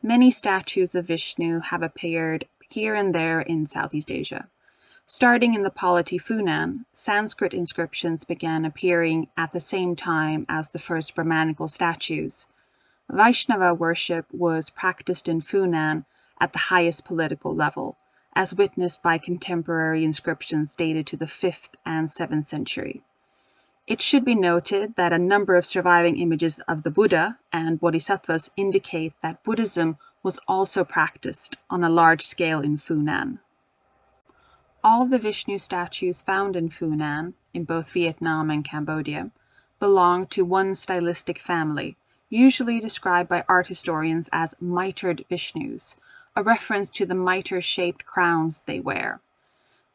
Many statues of Vishnu have appeared here and there in Southeast Asia. Starting in the polity Funan, Sanskrit inscriptions began appearing at the same time as the first Brahmanical statues. Vaishnava worship was practiced in Funan at the highest political level, as witnessed by contemporary inscriptions dated to the 5th and 7th century. It should be noted that a number of surviving images of the Buddha and Bodhisattvas indicate that Buddhism was also practiced on a large scale in Funan. All the Vishnu statues found in Funan, in both Vietnam and Cambodia, belong to one stylistic family, usually described by art historians as mitered Vishnus, a reference to the mitre-shaped crowns they wear.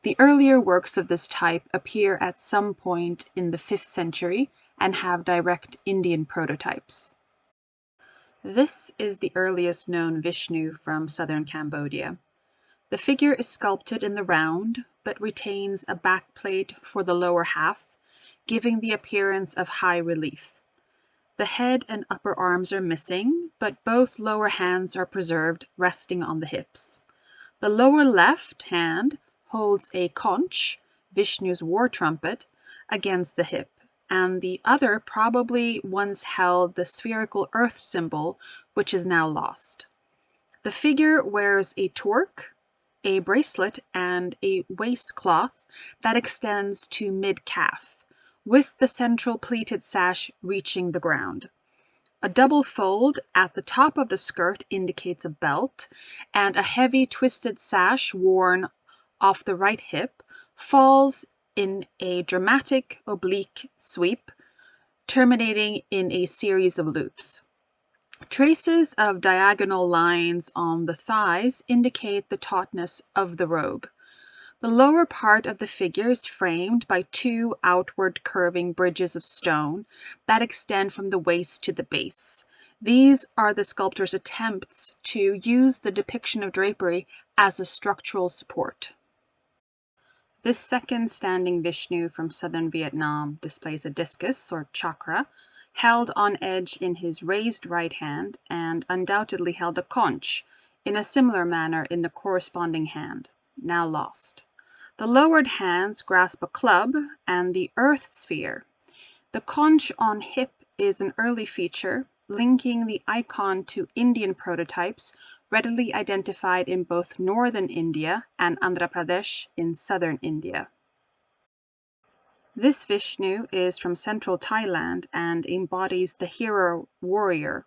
The earlier works of this type appear at some point in the 5th century and have direct Indian prototypes. This is the earliest known Vishnu from southern Cambodia. The figure is sculpted in the round, but retains a backplate for the lower half, giving the appearance of high relief. The head and upper arms are missing, but both lower hands are preserved, resting on the hips. The lower left hand holds a conch, Vishnu's war trumpet, against the hip, and the other probably once held the spherical earth symbol, which is now lost. The figure wears a torque, a bracelet, and a waistcloth that extends to mid-calf, with the central pleated sash reaching the ground. A double fold at the top of the skirt indicates a belt, and a heavy twisted sash worn off the right hip falls in a dramatic oblique sweep, terminating in a series of loops. Traces of diagonal lines on the thighs indicate the tautness of the robe. The lower part of the figure is framed by two outward curving bridges of stone that extend from the waist to the base. These are the sculptor's attempts to use the depiction of drapery as a structural support. This second standing Vishnu from southern Vietnam displays a discus or chakra held on edge in his raised right hand and undoubtedly held a conch in a similar manner in the corresponding hand, now lost. The lowered hands grasp a club and the earth sphere. The conch on hip is an early feature, linking the icon to Indian prototypes readily identified in both northern India and Andhra Pradesh in southern India. This Vishnu is from central Thailand and embodies the hero warrior,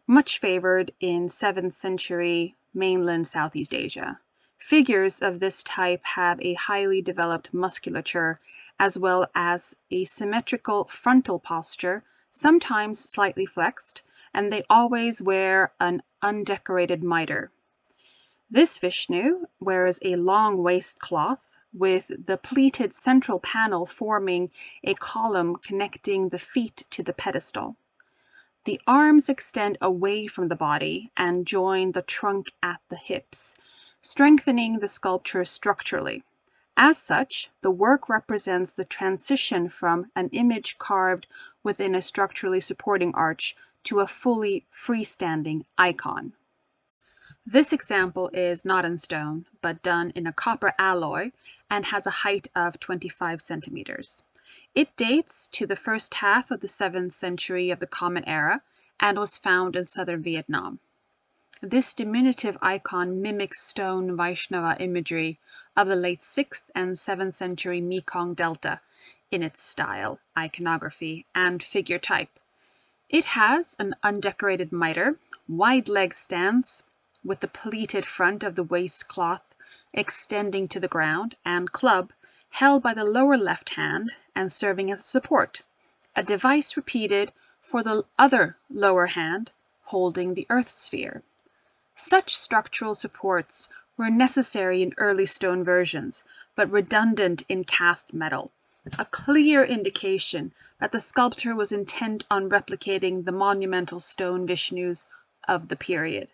much favored in 7th century mainland Southeast Asia. Figures of this type have a highly developed musculature as well as a symmetrical frontal posture, sometimes slightly flexed, and they always wear an undecorated mitre. This Vishnu wears a long waistcloth with the pleated central panel forming a column connecting the feet to the pedestal. The arms extend away from the body and join the trunk at the hips, strengthening the sculpture structurally. As such, the work represents the transition from an image carved within a structurally supporting arch to a fully freestanding icon. This example is not in stone, but done in a copper alloy and has a height of 25 centimeters. It dates to the first half of the 7th century of the Common Era and was found in southern Vietnam. This diminutive icon mimics stone Vaishnava imagery of the late 6th and 7th century Mekong Delta in its style, iconography, and figure type. It has an undecorated mitre, wide leg stands with the pleated front of the waistcloth extending to the ground, and club held by the lower left hand and serving as support, a device repeated for the other lower hand holding the earth sphere. Such structural supports were necessary in early stone versions, but redundant in cast metal, a clear indication that the sculptor was intent on replicating the monumental stone Vishnus of the period.